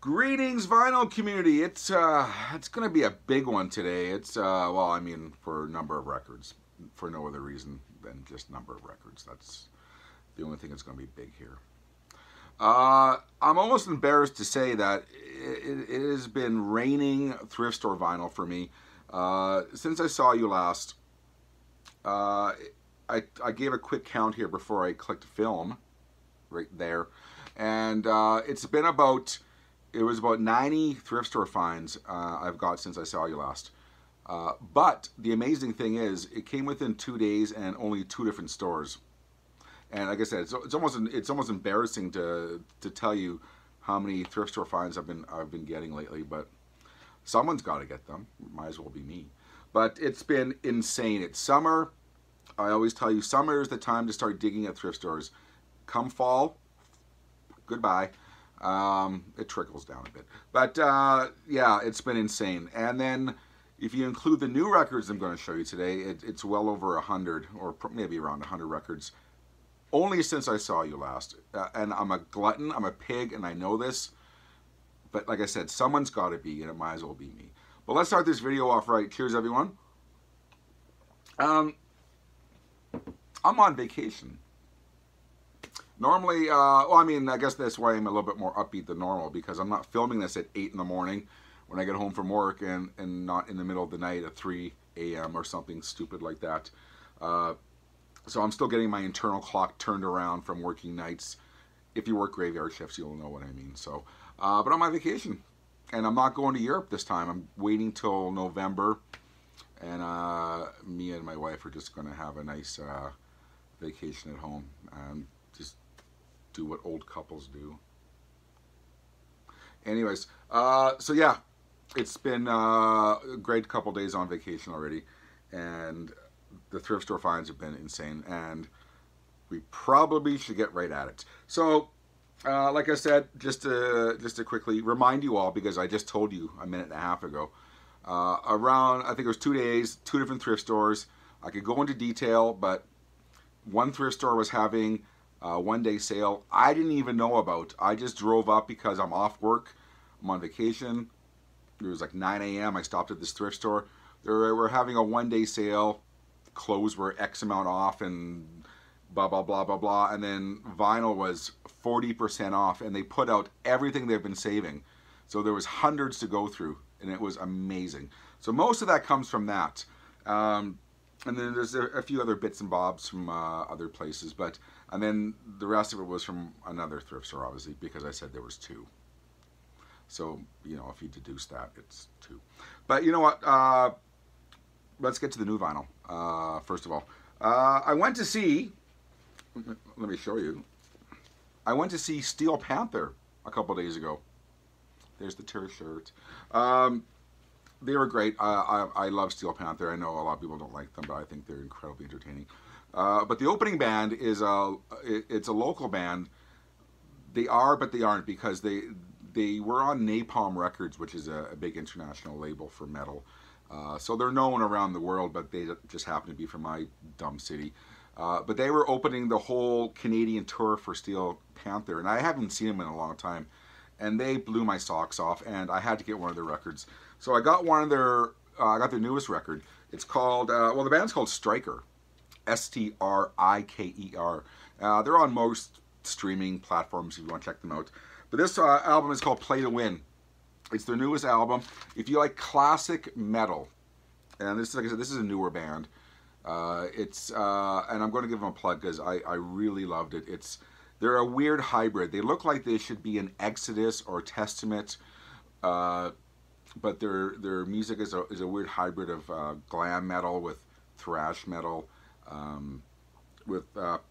Greetings, vinyl community. It's going to be a big one today. It's well, I mean, for a number of records, for no other reason than just number of records. That's the only thing that's going to be big here. I'm almost embarrassed to say that it has been raining thrift store vinyl for me since I saw you last. I gave a quick count here before I clicked film, right there, and it was about 90 thrift store finds I've got since I saw you last. But the amazing thing is, it came within 2 days and only 2 different stores. And like I said, it's almost embarrassing to tell you how many thrift store finds I've been getting lately. But someone's got to get them. Might as well be me. But it's been insane. It's summer. I always tell you, summer is the time to start digging at thrift stores. Come fall, goodbye. It trickles down a bit. But yeah, it's been insane. And then if you include the new records I'm going to show you today, it's well over 100, or maybe around 100 records, only since I saw you last. And I'm a glutton, I'm a pig, and I know this. But like I said, someone's got to be, and it might as well be me. But let's start this video off right. Cheers, everyone. I'm on vacation. Normally, well, I mean, I guess that's why I'm a little bit more upbeat than normal, because I'm not filming this at 8 in the morning when I get home from work, and not in the middle of the night at 3 a.m. or something stupid like that. So I'm still getting my internal clock turned around from working nights. If you work graveyard shifts, you'll know what I mean. So, but I'm on vacation, and I'm not going to Europe this time. I'm waiting till November, and me and my wife are just going to have a nice vacation at home and just do what old couples do. Anyways, so yeah, it's been a great couple days on vacation already, and the thrift store finds have been insane, and we probably should get right at it. So, like I said, just to quickly remind you all, because I just told you a minute and a half ago, around, I think it was 2 days, 2 different thrift stores. I could go into detail, but one thrift store was having a one-day sale I didn't even know about. I just drove up because I'm off work. I'm on vacation. It was like 9 a.m. I stopped at this thrift store. They were having a one-day sale. Clothes were X amount off and blah, blah, blah, blah, blah. And then vinyl was 40% off, and they put out everything they've been saving. So there was hundreds to go through, and it was amazing. So most of that comes from that. And then there's a few other bits and bobs from other places, and then the rest of it was from another thrift store, obviously, because I said there was 2. So, you know, if you deduce that, it's 2. But you know what? Let's get to the new vinyl. First of all, I went to see, let me show you. I went to see Steel Panther a couple days ago. There's the t-shirt. They were great. I love Steel Panther. I know a lot of people don't like them, but I think they're incredibly entertaining. But the opening band is it's a local band. They are, but they aren't, because they were on Napalm Records, which is a big international label for metal. So they're known around the world, but they just happen to be from my dumb city. But they were opening the whole Canadian tour for Steel Panther, and I haven't seen them in a long time. And they blew my socks off, and I had to get one of their records. So I got one of their, I got their newest record. It's called, well, the band's called Striker, S-T-R-I-K-E-R. They're on most streaming platforms if you want to check them out. But this album is called Play to Win. It's their newest album. If you like classic metal, and this, like I said, this is a newer band. And I'm going to give them a plug because I really loved it. They're a weird hybrid. They look like they should be an Exodus or Testament, but their music is a weird hybrid of glam metal with thrash metal, with kind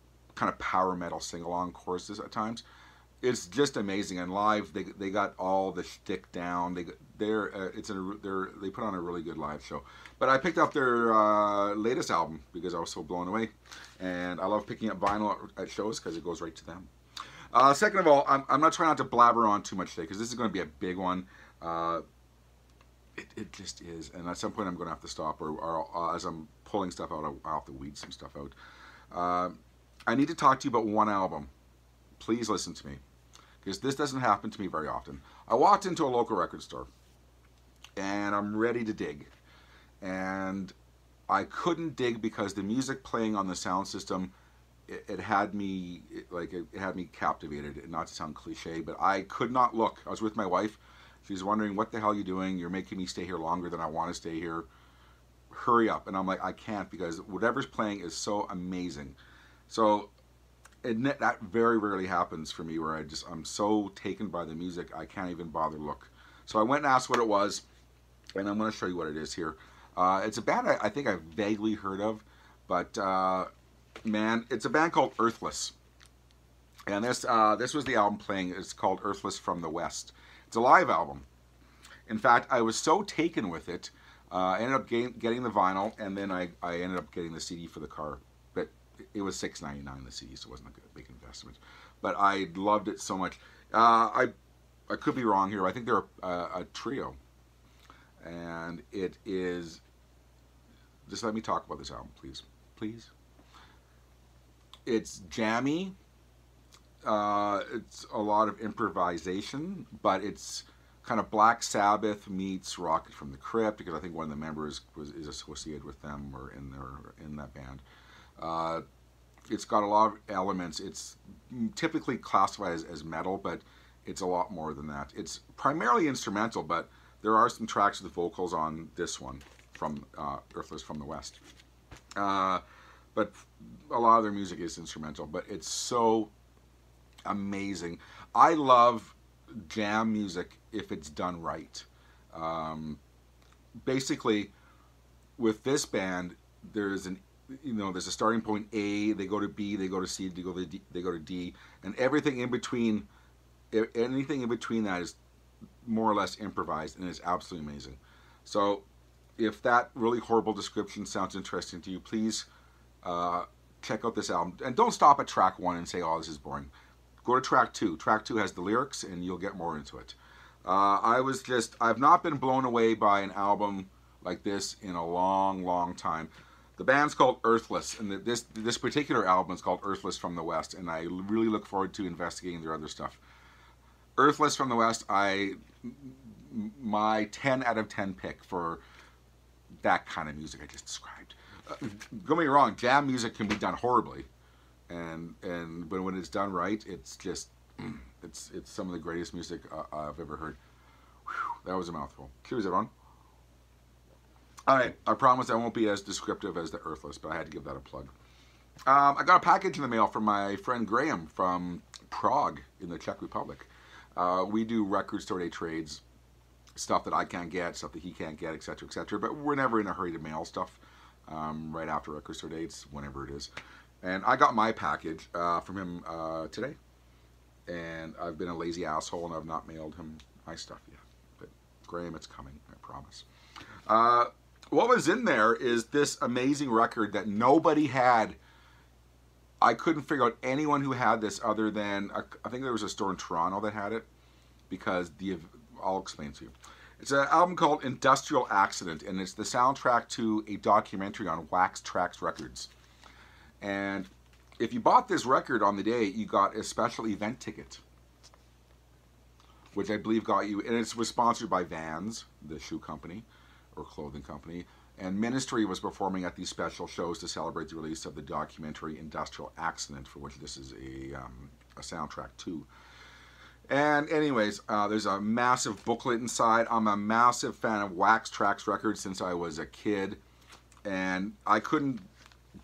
of power metal sing-along choruses at times. It's just amazing, and live they got all the shtick down. They put on a really good live show. But I picked up their latest album because I was so blown away, and I love picking up vinyl at shows because it goes right to them. Second of all, I'm not trying not to blabber on too much today because this is going to be a big one. It just is, and at some point I'm going to have to stop, or as I'm pulling stuff out, I'll have to weed some stuff out. I need to talk to you about one album. Please listen to me. because this doesn't happen to me very often. I walked into a local record store, and I'm ready to dig. And I couldn't dig because the music playing on the sound system, it had me, it had me captivated, not to sound cliche, but I could not look. I was with my wife. She's wondering, what the hell are you doing? You're making me stay here longer than I want to stay here. Hurry up. And I'm like, I can't, because whatever's playing is so amazing. So that very rarely happens for me, where I'm so taken by the music I can't even bother look. So I went and asked what it was, and I'm going to show you what it is here. It's a band I think I've vaguely heard of, but man, it's a band called Earthless. And this was the album playing. It's called Earthless from the West. It's a live album. In fact, I was so taken with it, I ended up getting the vinyl, and then I ended up getting the CD for the car. But it was $6.99 the CD, so it wasn't a big investment. But I loved it so much. I could be wrong here. I think they're a trio. And it is... Just let me talk about this album, please. Please. It's jammy. It's a lot of improvisation, but it's kind of Black Sabbath meets Rocket from the Crypt, because I think one of the members is associated with them, or in that band. It's got a lot of elements. It's typically classified as metal, but it's a lot more than that. It's primarily instrumental, but there are some tracks with vocals on this one from Earthless from the West. But a lot of their music is instrumental, but it's so amazing. I love jam music if it's done right. Basically, with this band, there's a starting point A, they go to B, they go to C, they go to D, and everything in between, anything in between that is more or less improvised, and it's absolutely amazing. So if that really horrible description sounds interesting to you, please check out this album. And don't stop at track 1 and say, oh, this is boring. Go to track 2. Track 2 has the lyrics, and you'll get more into it. I've not been blown away by an album like this in a long, long time. The band's called Earthless, and this particular album is called Earthless from the West, and I really look forward to investigating their other stuff. Earthless from the West, my 10 out of 10 pick for that kind of music I just described. Don't get me wrong, jam music can be done horribly, but when it's done right, it's just it's some of the greatest music I've ever heard. Whew, that was a mouthful. Cheers, everyone. All right, I promise I won't be as descriptive as the Earthless, but I had to give that a plug. I got a package in the mail from my friend Graham from Prague in the Czech Republic. We do record store day trades, stuff that I can't get, stuff that he can't get, etc., etc. But we're never in a hurry to mail stuff right after record store dates, whenever it is. And I got my package from him today. And I've been a lazy asshole and I've not mailed him my stuff yet. But Graham, it's coming, I promise. What was in there is this amazing record that nobody had. I couldn't figure out anyone who had this other than, I think there was a store in Toronto that had it, because I'll explain to you. It's an album called Industrial Accident, and it's the soundtrack to a documentary on Wax Trax Records. And if you bought this record on the day, you got a special event ticket, which I believe got you, and it was sponsored by Vans, the shoe company, or clothing company, and Ministry was performing at these special shows to celebrate the release of the documentary Industrial Accident, for which this is a soundtrack too. And anyways, there's a massive booklet inside. I'm a massive fan of Wax Trax Records since I was a kid, and I couldn't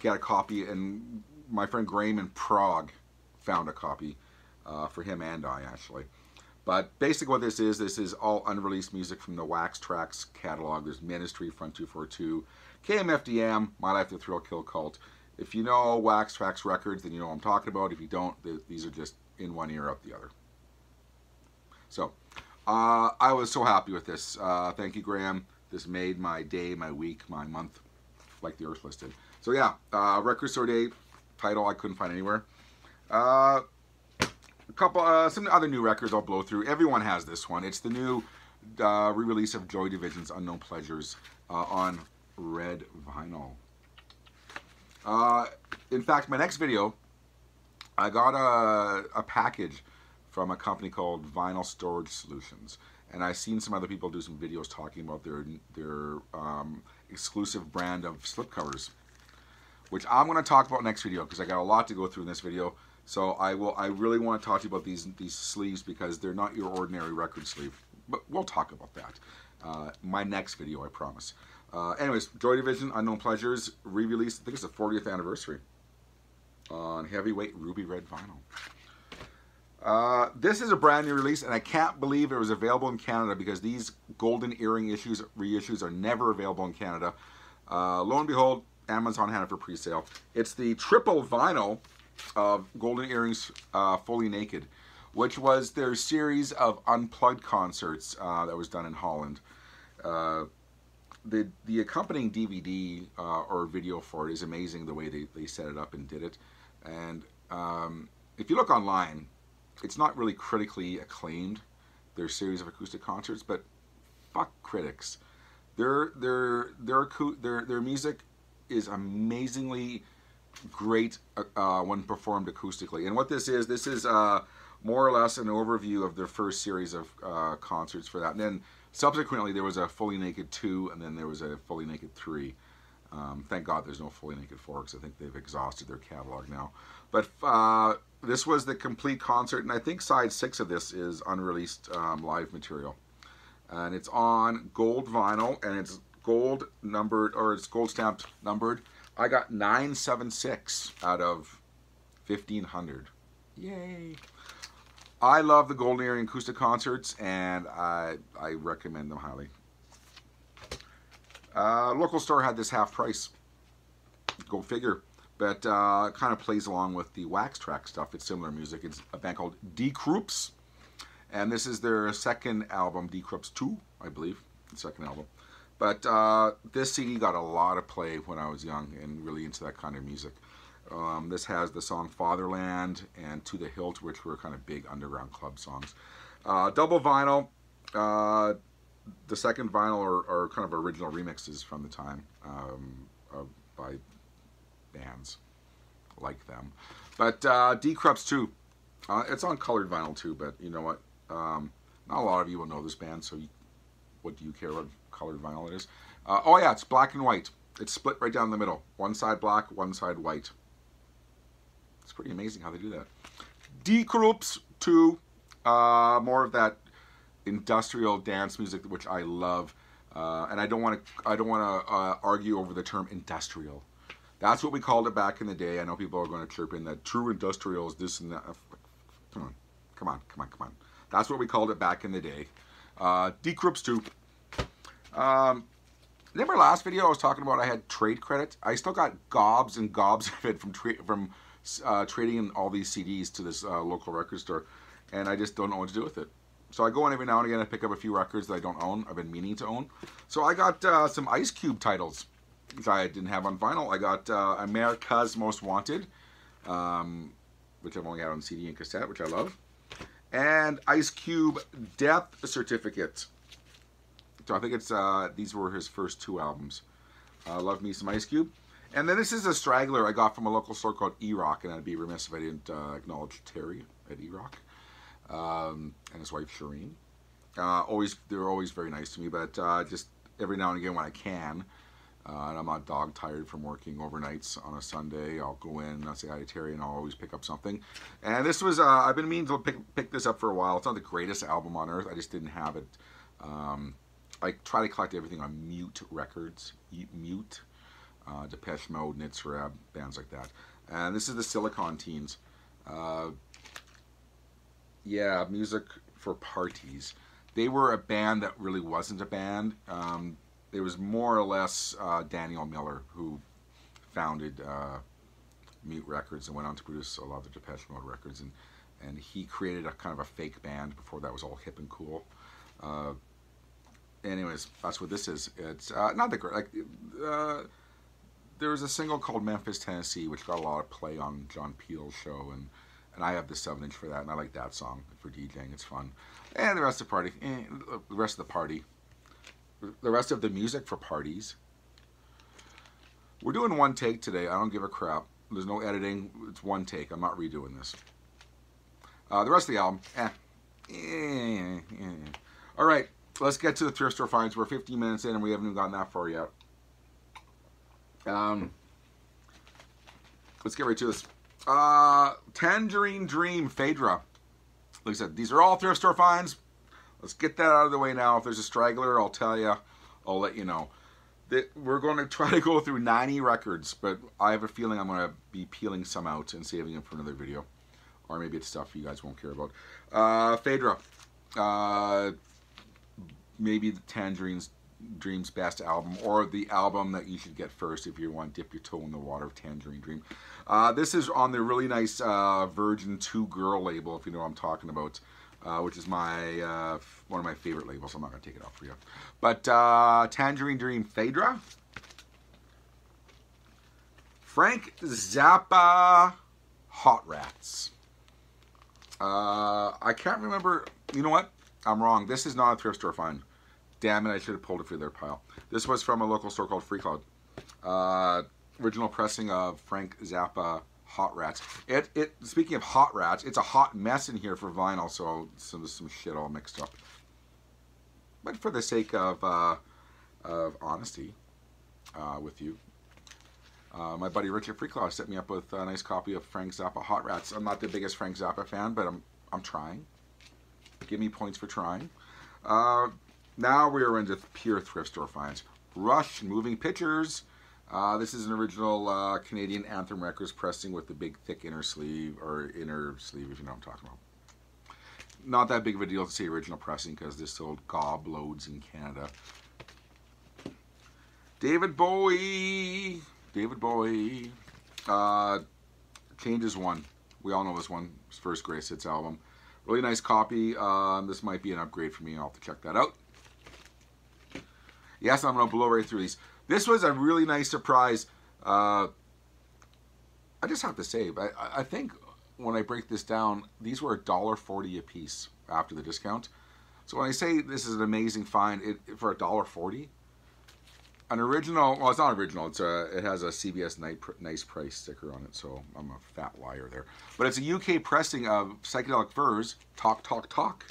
get a copy, and my friend Graham in Prague found a copy for him and I, actually. But basically what this is all unreleased music from the Wax Trax catalog. There's Ministry, Front 242, KMFDM, My Life, The Thrill Kill Cult. If you know Wax Trax Records, then you know what I'm talking about. If you don't, these are just in one ear, out the other. So, I was so happy with this. Thank you, Graham. This made my day, my week, my month, like the Earthless did. So yeah, Record Store Day title I couldn't find anywhere. Some other new records I'll blow through. Everyone has this one. It's the new re-release of Joy Division's Unknown Pleasures on red vinyl. In fact, my next video, I got a package from a company called Vinyl Storage Solutions. And I've seen some other people do some videos talking about their exclusive brand of slipcovers, which I'm going to talk about next video because I got a lot to go through in this video. So I really want to talk to you about these sleeves because they're not your ordinary record sleeve. But we'll talk about that. My next video, I promise. Anyways, Joy Division, Unknown Pleasures, re-released, I think it's the 40th anniversary, on heavyweight ruby red vinyl. This is a brand new release, and I can't believe it was available in Canada because these golden earring reissues are never available in Canada. Lo and behold, Amazon had it for pre-sale. It's the triple vinyl of Golden Earrings Fully Naked, which was their series of unplugged concerts that was done in Holland. The accompanying DVD or video for it is amazing, the way they set it up and did it. And if you look online, it's not really critically acclaimed, their series of acoustic concerts, but fuck critics. Their music is amazingly great when performed acoustically. And what this is more or less an overview of their first series of concerts for that. And then subsequently there was a Fully Naked 2, and then there was a Fully Naked 3. Thank God there's no Fully Naked 4 because I think they've exhausted their catalog now. But this was the complete concert, and I think side 6 of this is unreleased live material. And it's on gold vinyl, and it's gold numbered, or it's gold stamped numbered. I got 976 out of 1,500. Yay! I love the Golden Earring acoustic concerts, and I recommend them highly. Local store had this half price. Go figure. But kind of plays along with the Wax Trax stuff. It's similar music. It's a band called Decroups, and this is their second album, Decroups 2, I believe, the second album. But this CD got a lot of play when I was young and really into that kind of music. This has the song Fatherland and To the Hilt, which were kind of big underground club songs. Double vinyl. The second vinyl are kind of original remixes from the time by bands like them. But Decroups 2, it's on colored vinyl too, but you know what? Not a lot of you will know this band, so what do you care what colored vinyl it is? Oh yeah, it's black and white. It's split right down the middle. One side black, one side white. It's pretty amazing how they do that. Decroups 2, more of that industrial dance music, which I love, and I don't want to argue over the term industrial. That's what we called it back in the day. I know people are going to chirp in that true industrial is this and that. Come on. That's what we called it back in the day. Decroups 2. Remember last video I was talking about I had trade credit? I still got gobs and gobs of it from trading in all these CDs to this local record store, and I just don't know what to do with it. So I go in every now and again and pick up a few records that I don't own, I've been meaning to own. So I got some Ice Cube titles, which I didn't have on vinyl. I got America's Most Wanted, which I've only had on CD and cassette, which I love. And Ice Cube Death Certificate. So I think it's these were his first 2 albums. Love me some Ice Cube. And then this is a straggler I got from a local store called E-Rock, and I'd be remiss if I didn't acknowledge Terry at E-Rock. And his wife Shireen. They're always very nice to me, but just every now and again when I can, and I'm not dog tired from working overnights on a Sunday, I'll go in and I'll say hi to Terry, and I'll always pick up something. And this was I've been meaning to pick this up for a while. It's not the greatest album on earth. I just didn't have it. I try to collect everything on Mute Records, Mute, Depeche Mode, Nitzrab, bands like that. And this is the Silicon Teens. Yeah, music for parties. They were a band that really wasn't a band. It was more or less Daniel Miller who founded Mute Records and went on to produce a lot of the Depeche Mode records. And he created a kind of a fake band before that was all hip and cool. Anyways, that's what this is. It's not the great. There was a single called Memphis, Tennessee, which got a lot of play on John Peel's show, and I have the 7-inch for that, and I like that song for DJing. It's fun. And the rest of the party, the rest of the music for parties. We're doing one take today. I don't give a crap. There's no editing. It's one take. I'm not redoing this. The rest of the album, eh. All right, let's get to the thrift store finds. We're 15 minutes in and we haven't even gotten that far yet. Let's get right to this. Tangerine Dream Phaedra. Like I said, these are all thrift store finds. Let's get that out of the way now. If there's a straggler, I'll tell you. I'll let you know. We're going to try to go through 90 records, but I have a feeling I'm going to be peeling some out and saving them for another video. Or maybe it's stuff you guys won't care about. Phaedra. Maybe the Tangerine Dream's best album, or the album that you should get first if you want to dip your toe in the water of Tangerine Dream. This is on the really nice Virgin 2 Girl label, if you know what I'm talking about, which is my one of my favorite labels. I'm not going to take it off for you. But Tangerine Dream Phaedra. Frank Zappa Hot Rats. I can't remember. You know what? I'm wrong. This is not a thrift store find. Damn it, I should have pulled it through their pile. This was from a local store called Free Cloud. Original pressing of Frank Zappa Hot Rats. Speaking of Hot Rats, it's a hot mess in here for vinyl, so some shit all mixed up. But for the sake of honesty with you, my buddy Richard Free Cloud set me up with a nice copy of Frank Zappa Hot Rats. I'm not the biggest Frank Zappa fan, but I'm trying. Give me points for trying. Now we are into pure thrift store finds. Rush Moving Pictures. This is an original Canadian Anthem Records pressing with the big thick inner sleeve, or inner sleeve if you know what I'm talking about. Not that big of a deal to say original pressing because this sold gob loads in Canada. David Bowie. Changes One. We all know this one. His first Greatest Hits album. Really nice copy. This might be an upgrade for me. I'll have to check that out. Yes, I'm going to blow right through these. This was a really nice surprise. I just have to say, I think when I break this down, these were $1.40 a piece after the discount. So when I say this is an amazing find, for $1.40, an original, well, it's not original. It has a CBS nice price sticker on it, so I'm a fat liar there. But it's a UK pressing of Psychedelic Furs, Talk Talk Talk.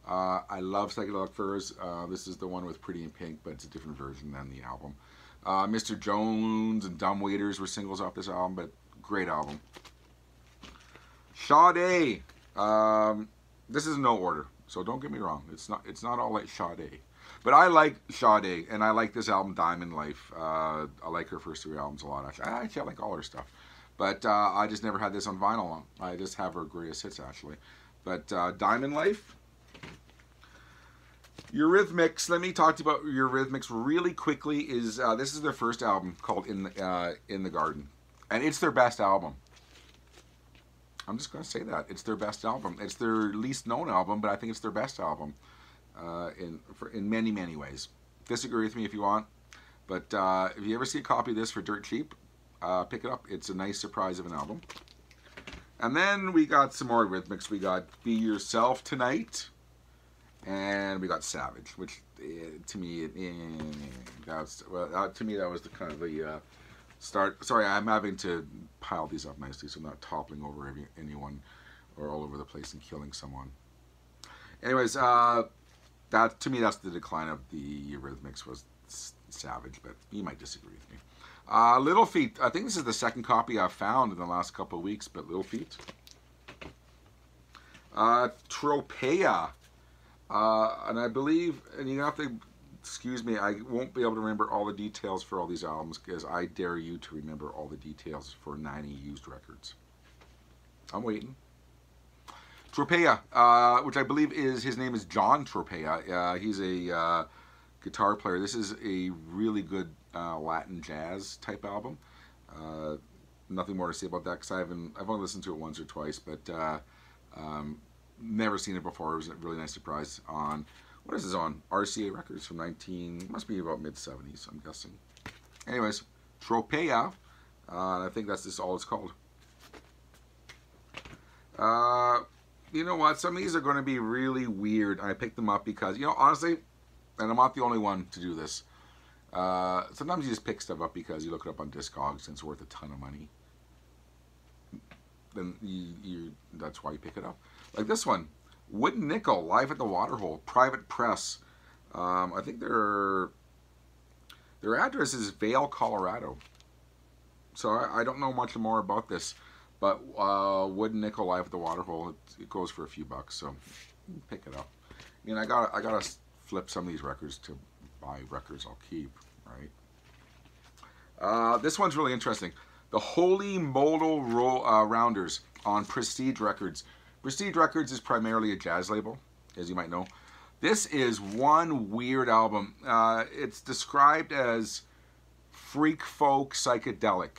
I love Psychedelic Furs. This is the one with Pretty in Pink, but it's a different version than the album. Mr. Jones and Dumb Waiters were singles off this album, but great album. Sade. This is no order, so don't get me wrong. It's not all like Sade. But I like Sade, and I like this album, Diamond Life. I like her first 3 albums a lot, actually. I like all her stuff. But I just never had this on vinyl. I just have her greatest hits, actually. But Diamond Life. Eurythmics. Let me talk to you about Eurythmics really quickly. This is their first album called In the Garden. And it's their best album. I'm just going to say that. It's their best album. It's their least known album, but I think it's their best album. In many, many ways. Disagree with me if you want, but if you ever see a copy of this for dirt cheap, pick it up. It's a nice surprise of an album. And then we got some more Rhythmics. We got Be Yourself Tonight, and we got Savage, which to me, to me that was the kind of the start. Sorry, I'm having to pile these up nicely so I'm not toppling over anyone or all over the place and killing someone. Anyways, that to me, that's the decline of the Eurythmics, was Savage, but you might disagree with me. Little Feat. I think this is the second copy I've found in the last couple of weeks, but Little Feat. Tropea. And I believe, and you have to excuse me, I won't be able to remember all the details for all these albums because I dare you to remember all the details for 90 used records. I'm waiting. Tropea, which I believe his name is John Tropea. He's a guitar player. This is a really good Latin jazz type album. Nothing more to say about that because I've only listened to it once or twice, but never seen it before. It was a really nice surprise on, what is this on? RCA Records from must be about mid-70s, I'm guessing. Anyways, Tropea, I think that's just all it's called. You know what? Some of these are going to be really weird. I picked them up because, you know, honestly, and I'm not the only one to do this. Sometimes you just pick stuff up because you look it up on Discogs and it's worth a ton of money. then that's why you pick it up. Like this one, Wooden Nickel, live at the Waterhole, private press. I think their address is Vail, Colorado. So I don't know much more about this, but Wooden Nickel, live at the Waterhole, it goes for a few bucks, so pick it up. I mean, I gotta flip some of these records to buy records I'll keep, right? This one's really interesting. The Holy Modal Rounders on Prestige Records. Prestige Records is primarily a jazz label, as you might know. This is one weird album. It's described as freak folk psychedelic.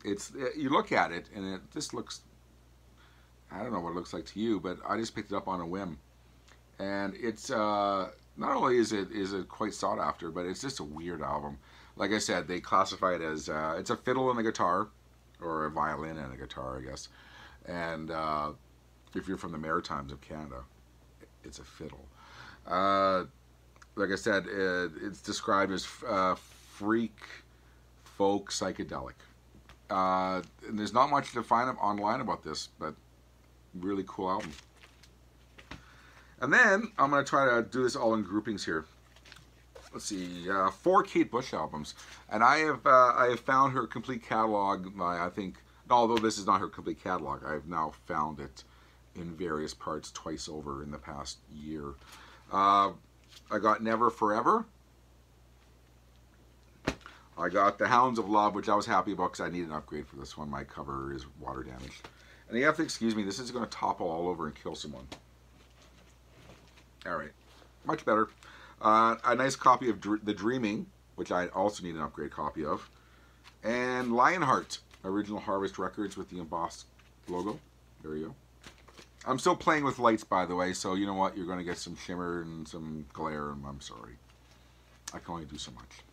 You look at it and this looks, I don't know what it looks like to you, but I just picked it up on a whim. And it's not only is it quite sought after, but it's just a weird album. Like I said, they classify it as it's a fiddle and a guitar, or a violin and a guitar, I guess. And if you're from the Maritimes of Canada, it's a fiddle. Like I said, it's described as freak folk psychedelic. And there's not much to find online about this, but really cool album. And then I'm going to try to do this all in groupings here. Let's see, 4 Kate Bush albums, and I have found her complete catalog. I think, although this is not her complete catalog, I've now found it in various parts twice over in the past year. I got Never Forever. I got The Hounds of Love, which I was happy about because I need an upgrade for this one. My cover is water damaged, and you have to excuse me. This is going to topple all over and kill someone. All right, much better. A nice copy of The Dreaming, which I also need an upgrade copy of. And Lionheart, original Harvest Records with the embossed logo. There you go. I'm still playing with lights, by the way, so you know what? You're going to get some shimmer and some glare, and I'm sorry. I can only do so much.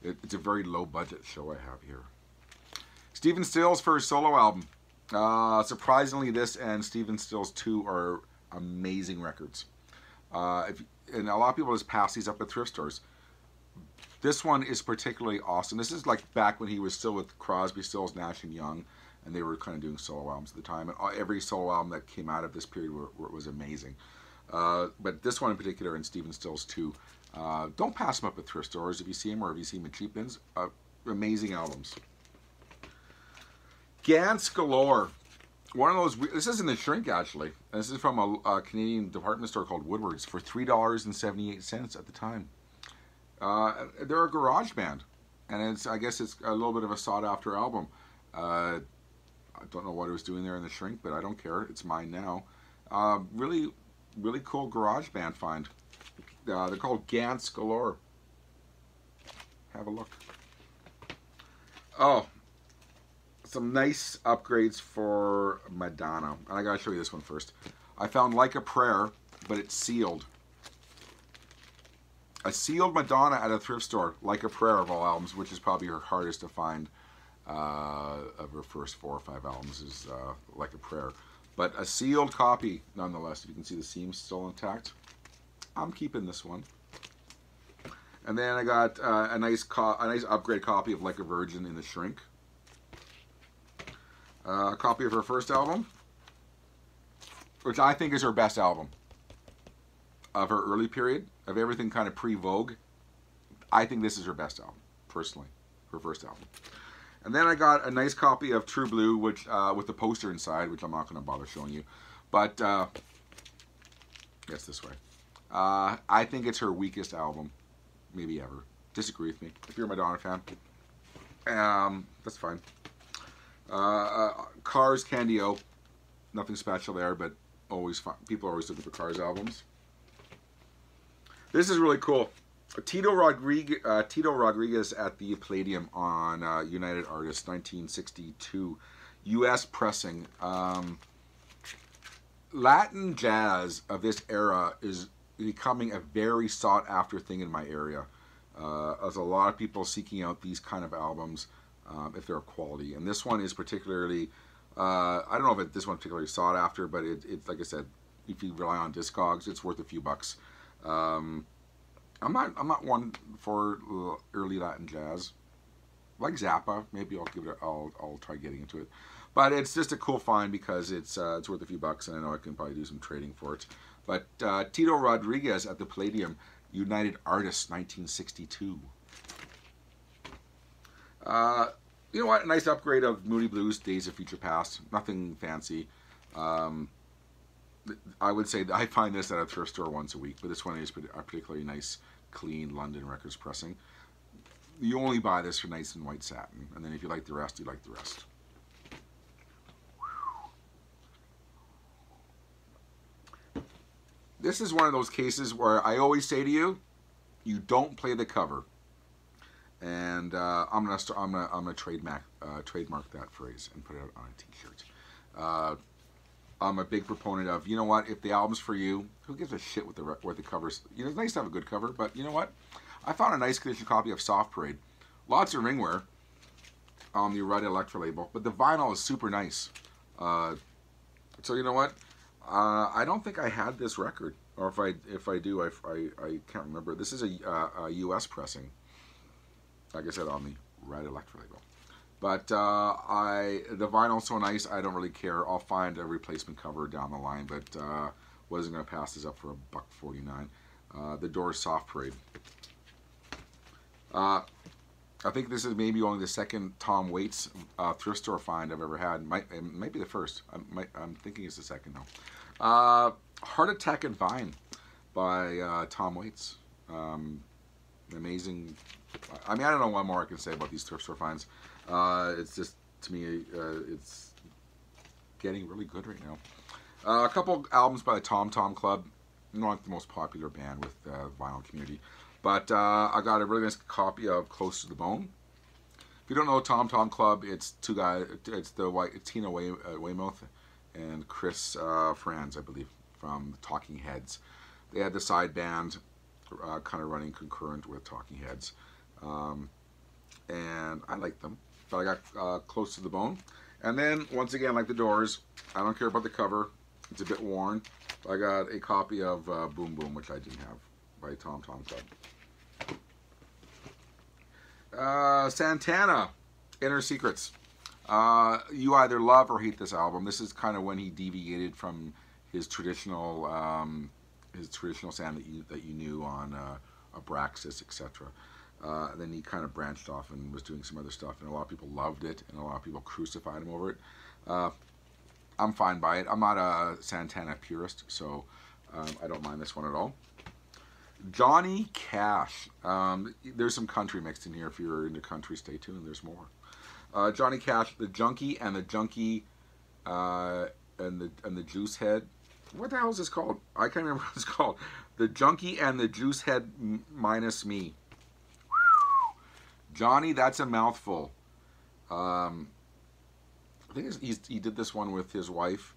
It's a very low-budget show I have here. Stephen Stills' first solo album. Surprisingly, this and Stephen Stills 2 are amazing records. And a lot of people just pass these up at thrift stores. This one is particularly awesome. This is like back when he was still with Crosby, Stills, Nash & Young, and they were kind of doing solo albums at the time. And every solo album that came out of this period was amazing. But this one in particular, and Stephen Stills 2, don't pass them up at thrift stores if you see them, or if you see them at cheap bins. Amazing albums. Gans Galore. One of those, this is in the shrink actually. This is from a Canadian department store called Woodward's for $3.78 at the time. They're a garage band, and I guess it's a little bit of a sought after album. I don't know what it was doing there in the shrink, but I don't care. It's mine now. Really cool garage band find. They're called Gans Galore. Have a look. Oh. Some nice upgrades for Madonna. And I gotta show you this one first. I found Like a Prayer, but it's sealed. A sealed Madonna at a thrift store, Like a Prayer of all albums, which is probably her hardest to find of her first 4 or 5 albums, is Like a Prayer. But a sealed copy, nonetheless. If you can see the seams still intact. I'm keeping this one. And then I got a nice upgrade copy of Like a Virgin in the shrink. A copy of her first album, which I think is her best album of her early period, of everything kind of pre-Vogue. I think this is her best album, personally, her first album. And then I got a nice copy of True Blue, which with the poster inside, which I'm not going to bother showing you. But, yes, this way. I think it's her weakest album, maybe ever. Disagree with me. If you're a Madonna fan, that's fine. Cars, Candy-O, nothing special there, but always fun. People are always looking for Cars albums. This is really cool. Tito Rodriguez at the Palladium on United Artists, 1962, U.S. pressing. Latin jazz of this era is becoming a very sought-after thing in my area. There's a lot of people seeking out these kind of albums. If they're of quality, and this one is particularly, I don't know if this one particularly sought after, but it's like I said, if you rely on Discogs, it's worth a few bucks. I'm not one for early Latin jazz, like Zappa. Maybe I'll give it. I'll try getting into it, But it's just a cool find because it's worth a few bucks, and I know I can probably do some trading for it. But Tito Rodriguez at the Palladium, United Artists, 1962. You know what? A nice upgrade of Moody Blues, Days of Future Past. Nothing fancy. I would say that I find this at a thrift store once a week, but this one is a particularly nice, clean London Records pressing. You only buy this for nice and white satin, and then if you like the rest, you like the rest. This is one of those cases where I always say to you, you don't play the cover. And I'm gonna trademark that phrase and put it on a T-shirt. I'm a big proponent of, you know what, if the album's for you, who gives a shit what the covers? You know, it's nice to have a good cover, but you know what? I found a nice condition copy of Soft Parade. Lots of ringwear on the Red Electra label, but the vinyl is super nice. So you know what? I don't think I had this record, or if I do, I can't remember. This is a U.S. pressing. Like I said, on the Red Electra label. But the vinyl's so nice, I don't really care. I'll find a replacement cover down the line, but wasn't going to pass this up for $1.49. The Doors Soft Parade. I think this is maybe only the second Tom Waits thrift store find I've ever had. It might be the first. I'm thinking it's the second though. Heart Attack and Vine by Tom Waits. Amazing. I mean, I don't know what more I can say about these thrift store finds. It's just, to me, it's getting really good right now. A couple albums by the Tom Tom Club. Not the most popular band with the vinyl community. But I got a really nice copy of Close to the Bone. If you don't know Tom Tom Club, it's two guys. It's Tina Weymouth and Chris Franz, I believe, from Talking Heads. They had the side band kind of running concurrent with Talking Heads. And I like them, but I got Close to the Bone. And then, once again, like the Doors, I don't care about the cover. It's a bit worn. I got a copy of Boom Boom, which I didn't have, by Tom Tom Club. Santana, Inner Secrets. You either love or hate this album. This is kind of when he deviated from his traditional sound that you knew on Abraxas, etc. Then he kind of branched off and was doing some other stuff, and a lot of people loved it, and a lot of people crucified him over it. I'm fine by it. I'm not a Santana purist, so I don't mind this one at all. Johnny Cash. There's some country mixed in here. If you're into country, stay tuned. There's more. Johnny Cash, The Junkie and the Junkie and the Juice Head. What the hell is this called? I can't remember what it's called. The Junkie and the Juice Head minus me. Johnny, that's a mouthful. I think he did this one with his wife,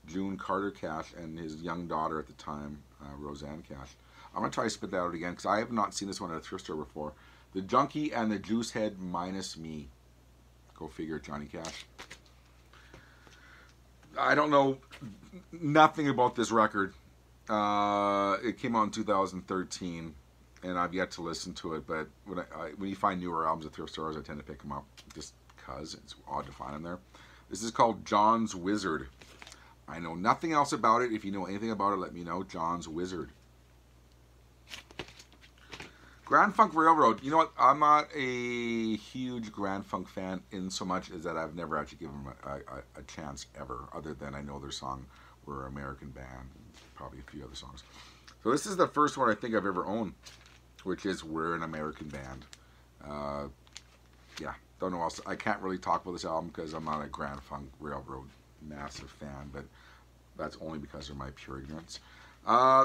June Carter Cash, and his young daughter at the time, Roseanne Cash. I'm going to try to spit that out again because I have not seen this one at a thrift store before. The Junkie and the Juice Head minus me. Go figure, Johnny Cash. I don't know nothing about this record. It came out in 2013, and I've yet to listen to it. But when you find newer albums at thrift stores, I tend to pick them up just because it's odd to find them there. This is called John's Wizard. I know nothing else about it. If you know anything about it, let me know. John's Wizard. Grand Funk Railroad. You know what? I'm not a huge Grand Funk fan in so much as that I've never actually given them a chance ever, other than I know their song We're an American Band, and probably a few other songs. So this is the first one I think I've ever owned, which is We're an American Band. Yeah, don't know else. I can't really talk about this album because I'm not a Grand Funk Railroad massive fan, but that's only because of my pure ignorance.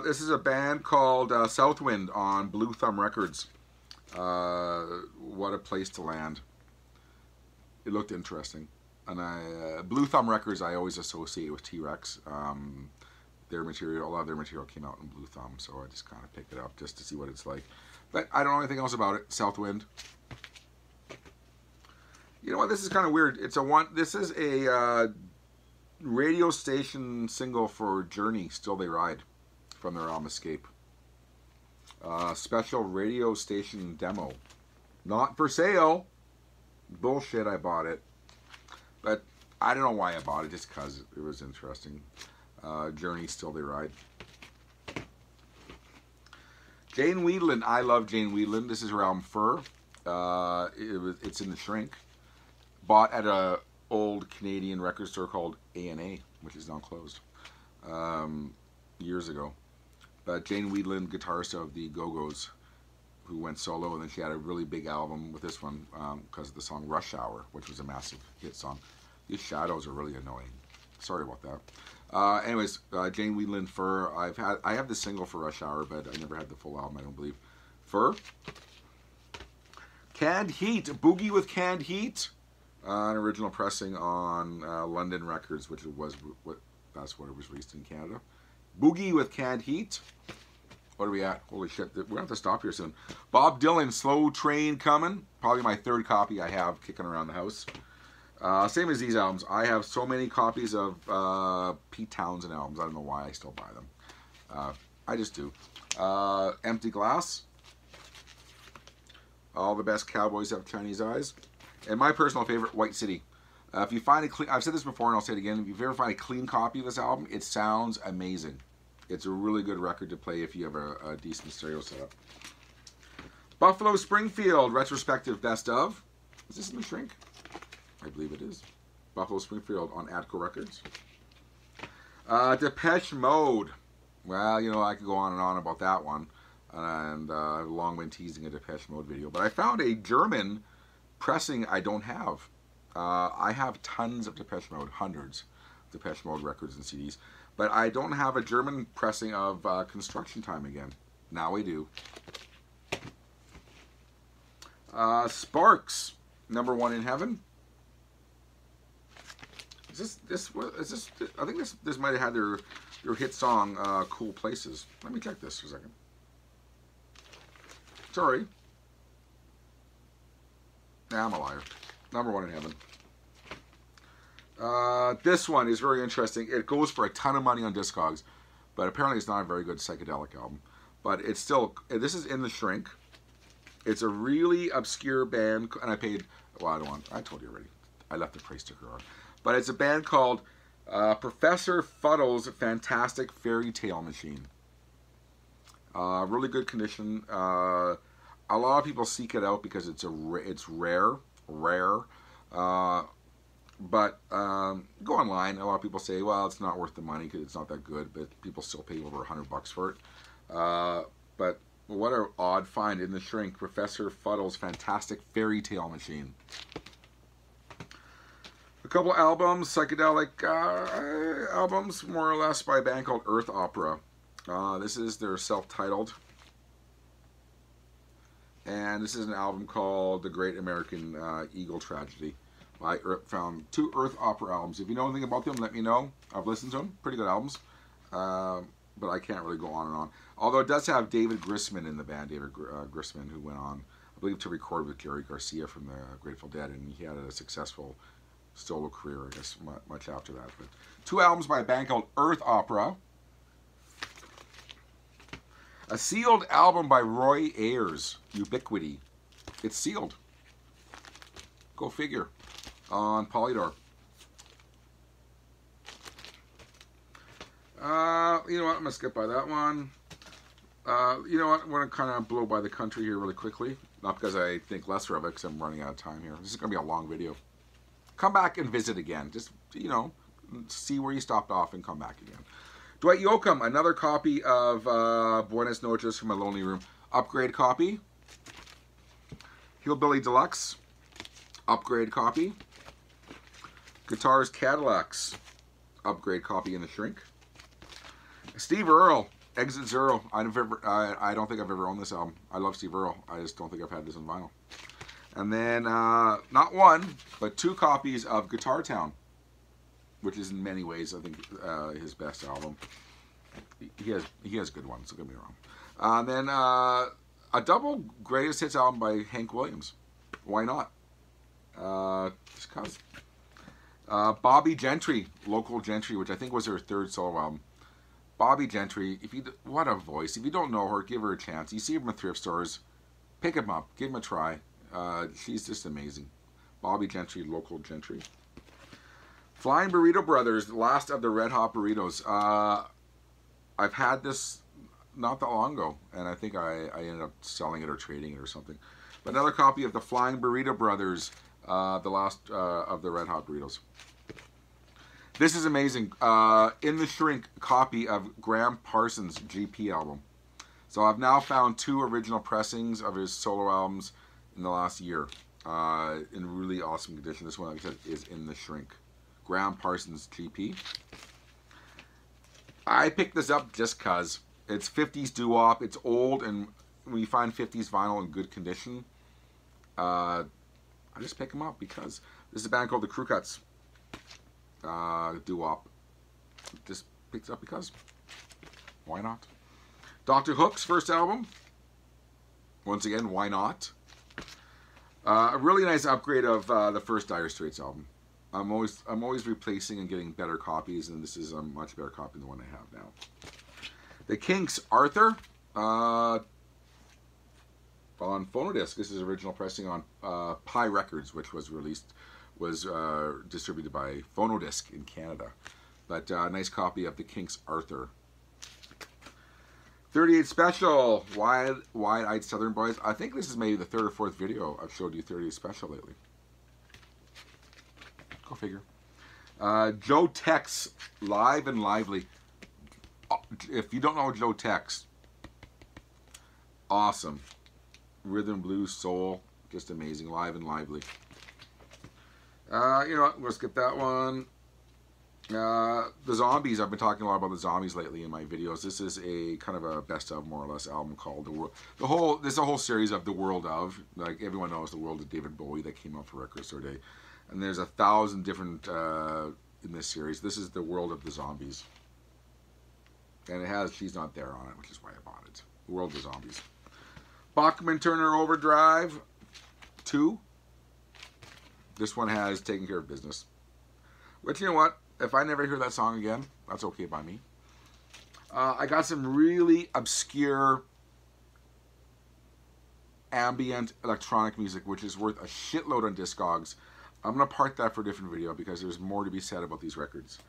This is a band called Southwind on Blue Thumb Records. What a place to land. It looked interesting. And Blue Thumb Records I always associate with T-Rex. Their material, a lot of their material came out in Blue Thumb, so I just kind of picked it up just to see what it's like. But I don't know anything else about it. Southwind. You know what? This is kind of weird. This is a radio station single for Journey, Still They Ride, from their album Escape. Special radio station demo. Not for sale. Bullshit, I bought it. But I don't know why I bought it, just because it was interesting. Journey, Still They Ride. Jane Wiedlin. I love Jane Wiedlin. This is her album Fur. It's in the shrink. Bought at a old Canadian record store called A&A, which is now closed, years ago. But Jane Wiedlin, guitarist of the Go-Go's, who went solo, and then she had a really big album with this one because of the song Rush Hour, which was a massive hit song. These shadows are really annoying. Sorry about that. Anyways, Jane Wiedlin, Fur. I have the single for Rush Hour, but I never had the full album, I don't believe. Fur. Canned Heat. Boogie with Canned Heat. An original pressing on London Records, which that's what it was released in Canada. Boogie with Canned Heat. What are we at? Holy shit, we're going to have to stop here soon. Bob Dylan, Slow Train Coming. Probably my third copy I have kicking around the house. Same as these albums. I have so many copies of Pete Townsend albums. I don't know why I still buy them. I just do. Empty Glass. All the Best Cowboys Have Chinese Eyes. And my personal favorite, White City. If you find a clean, I've said this before and I'll say it again, if you ever find a clean copy of this album, it sounds amazing. It's a really good record to play if you have a decent stereo setup. Buffalo Springfield, retrospective best of. Is this in the shrink? I believe it is. Buffalo Springfield on Atco Records. Depeche Mode. Well, you know, I could go on and on about that one. And I've long been teasing a Depeche Mode video. But I found a German pressing I don't have. I have tons of Depeche Mode, hundreds of Depeche Mode records and CDs. But I don't have a German pressing of Construction Time Again. Now I do. Sparks, Number One in Heaven. Is this? I think this might have had their hit song, Cool Places. Let me check this for a second. Sorry. Nah, I'm a liar. Number One in Heaven. This one is very interesting. It goes for a ton of money on Discogs, but apparently it's not a very good psychedelic album. But it's still, this is in the shrink. It's a really obscure band, and I paid, well, I told you already. I left the price sticker on. But it's a band called Professor Fuddle's Fantastic Fairy Tale Machine. Really good condition. A lot of people seek it out because it's rare. But go online. A lot of people say, well, it's not worth the money because it's not that good, but people still pay over $100 for it. But what an odd find in the shrink. Professor Fuddle's Fantastic Fairy Tale Machine. A couple albums, psychedelic albums, more or less, by a band called Earth Opera. This is their self-titled. And this is an album called The Great American Eagle Tragedy. I found 2 Earth Opera albums. If you know anything about them, let me know. I've listened to them. Pretty good albums. But I can't really go on and on. Although it does have David Grisman in the band. David Grisman, who went on, I believe, to record with Gary Garcia from the Grateful Dead. And he had a successful solo career, I guess, much after that. But 2 albums by a band called Earth Opera. A sealed album by Roy Ayers, Ubiquity. It's sealed. Go figure. On Polydor. You know what? I'm going to skip by that one. You know what? I'm going to kind of blow by the country here really quickly. Not because I think lesser of it, because I'm running out of time here. This is going to be a long video. Come back and visit again. Just, you know, see where you stopped off and come back again. Dwight Yoakam, another copy of Buenas Noches from a Lonely Room. Upgrade copy. Hillbilly Deluxe. Upgrade copy. Guitars Cadillacs. Upgrade copy in the shrink. Steve Earle, Exit Zero. I don't think I've ever owned this album. I love Steve Earle. I just don't think I've had this on vinyl. And then, not 1, but 2 copies of Guitar Town, which is in many ways, I think, his best album. He has good ones, don't get me wrong. And then a double greatest hits album by Hank Williams. Why not? Just cause. Bobby Gentry, Local Gentry, which I think was her 3rd solo album. Bobby Gentry, what a voice. If you don't know her, give her a chance. You see her in the thrift stores, pick him up, give him a try. She's just amazing. Bobby Gentry, Local Gentry. Flying Burrito Brothers, the last of the Red Hot Burritos. I've had this not that long ago, and I think I ended up selling it or trading it or something. But another copy of the Flying Burrito Brothers, the last of the Red Hot Burritos. This is amazing. In the Shrink copy of Graham Parsons' GP album. So I've now found 2 original pressings of his solo albums in the last year in really awesome condition. This one, like I said, is in the Shrink. Graham Parsons GP. I picked this up just because it's 50s doo-wop. It's old, and when you find 50s vinyl in good condition, I just pick them up because this is a band called the Crew Cuts. Doo-wop. Just picked it up because why not? Dr. Hook's first album. Once again, why not? A really nice upgrade of the first Dire Straits album. I'm always replacing and getting better copies, and this is a much better copy than the one I have now. The Kinks, Arthur, on Phonodisc. This is original pressing on Pi Records, which was distributed by Phonodisc in Canada. But nice copy of the Kinks, Arthur. 38 Special, Wide-Eyed Southern Boys. I think this is maybe the 3rd or 4th video I've showed you 38 Special lately. Go figure. Joe Tex, Live and Lively. If you don't know Joe Tex, awesome. Rhythm, blues, soul, just amazing. Live and Lively. You know what, we'll skip that one. The Zombies, I've been talking a lot about the Zombies lately in my videos. This is a kind of a best of, more or less, album called The World. There's a whole series of The World of. Like, everyone knows The World of David Bowie that came out for Record Store Day. And there's 1,000 different in this series. This is The World of the Zombies. And it has She's Not There on it, which is why I bought it. The World of the Zombies. Bachman Turner Overdrive 2. This one has Taken Care of Business. Which, you know what? If I never hear that song again, that's okay by me. I got some really obscure ambient electronic music, which is worth a shitload on Discogs. I'm going to park that for a different video because there's more to be said about these records.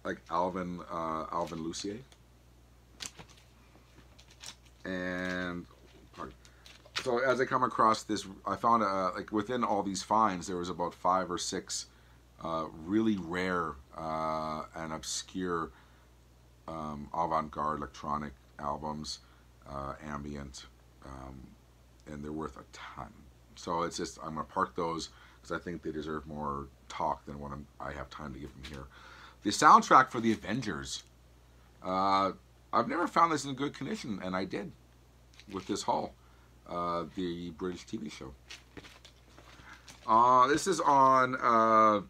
Like Alvin Lucier. And so as I come across this, I found like within all these finds, there was about 5 or 6 really rare and obscure avant-garde electronic albums, ambient, and they're worth a ton. So it's just, I'm going to park those because I think they deserve more talk than what I have time to give them here. The soundtrack for The Avengers. I've never found this in good condition, and I did with this haul. The British TV show. This is on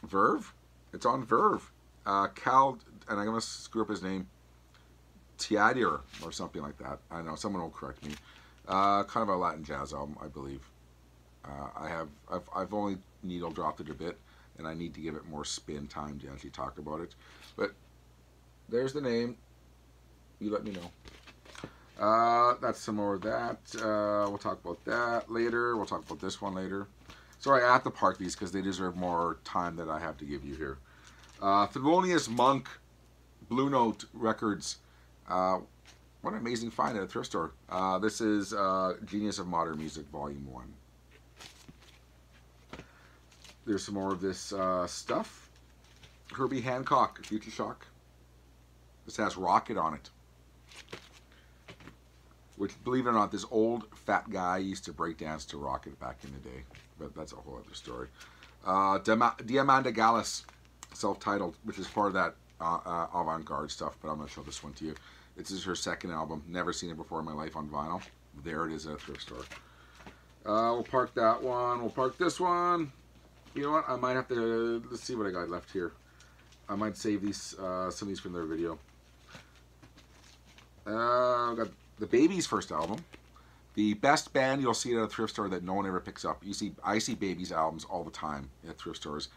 Verve. It's on Verve. Cal, and I'm going to screw up his name, Tiadir or something like that. I don't know, someone will correct me. Kind of a Latin jazz album, I believe. I've only needle dropped it a bit, and I need to give it more spin time to actually talk about it. But there's the name. You let me know. That's some more of that. We'll talk about that later. We'll talk about this one later. Sorry, I have to park these because they deserve more time that I have to give you here. Thelonious Monk, Blue Note Records. What an amazing find at a thrift store. This is Genius of Modern Music, Volume 1. There's some more of this stuff. Herbie Hancock, Future Shock. This has Rocket on it. Which, believe it or not, this old fat guy used to break dance to Rocket back in the day. But that's a whole other story. Diamanda Gallus, self-titled, which is part of that avant-garde stuff, but I'm going to show this one to you. This is her second album. Never seen it before in my life on vinyl. There it is at a thrift store. We'll park that one. We'll park this one. You know what? I might have to... Let's see what I got left here. I might save these some of these from their video. I've got the Babies' first album. The best band you'll see at a thrift store that no one ever picks up. I see Babies albums all the time at thrift stores.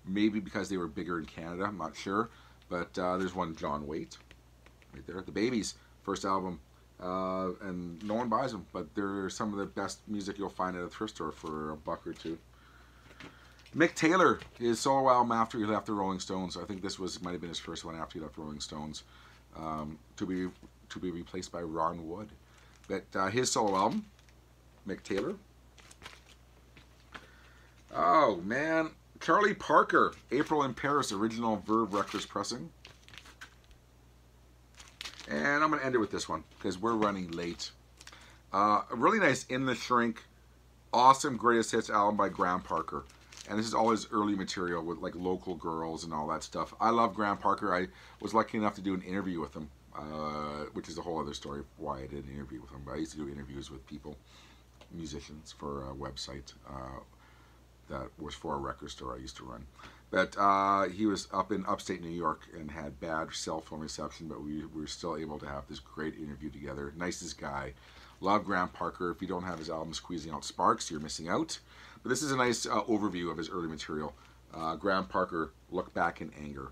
Maybe because they were bigger in Canada, I'm not sure. But there's one, John Waite, right there. The Babies' first album. And no one buys them, but they're some of the best music you'll find at a thrift store for $1 or $2. Mick Taylor, his solo album after he left the Rolling Stones. I think this might have been his first one after he left Rolling Stones, to be replaced by Ron Wood. But his solo album, Mick Taylor. Oh man, Charlie Parker, April in Paris, original Verve Records pressing. And I'm going to end it with this one because we're running late. A really nice In the Shrink, awesome greatest hits album by Graham Parker. And this is all his early material with like Local Girls and all that stuff. I love Graham Parker. I was lucky enough to do an interview with him, which is a whole other story of why I did an interview with him. But I used to do interviews with people, musicians, for a website that was for a record store I used to run. But he was up in upstate New York and had bad cell phone reception, but we were still able to have this great interview together. Nicest guy. Love Graham Parker. If you don't have his album Squeezing Out Sparks, you're missing out. But this is a nice overview of his early material. Graham Parker, Look Back in Anger.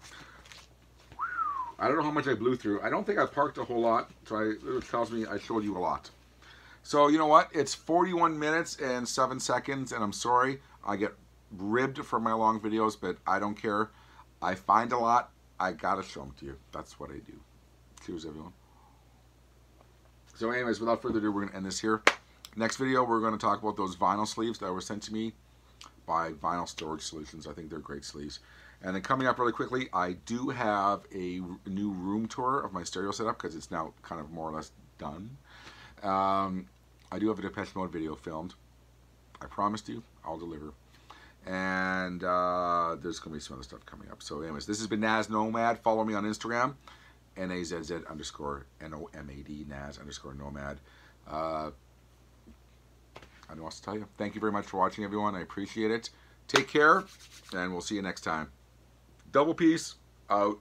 I don't know how much I blew through. I don't think I parked a whole lot, so it tells me I showed you a lot. So you know what? It's 41 minutes and 7 seconds, and I'm sorry. I get ribbed for my long videos, but I don't care. I find a lot. I gotta show them to you. That's what I do. Cheers, everyone. So anyways, without further ado, we're going to end this here. Next video, we're going to talk about those vinyl sleeves that were sent to me by Vinyl Storage Solutions. I think they're great sleeves. And then coming up really quickly, I do have a new room tour of my stereo setup because it's now kind of more or less done. I do have a Depeche Mode video filmed. I promised you, I'll deliver. And there's going to be some other stuff coming up. So anyways, this has been Nazz Nomad. Follow me on Instagram. NAZZ_NOMAD, Nazz_Nomad. I don't know what to tell you. Thank you very much for watching, everyone. I appreciate it. Take care, and we'll see you next time. Double peace out.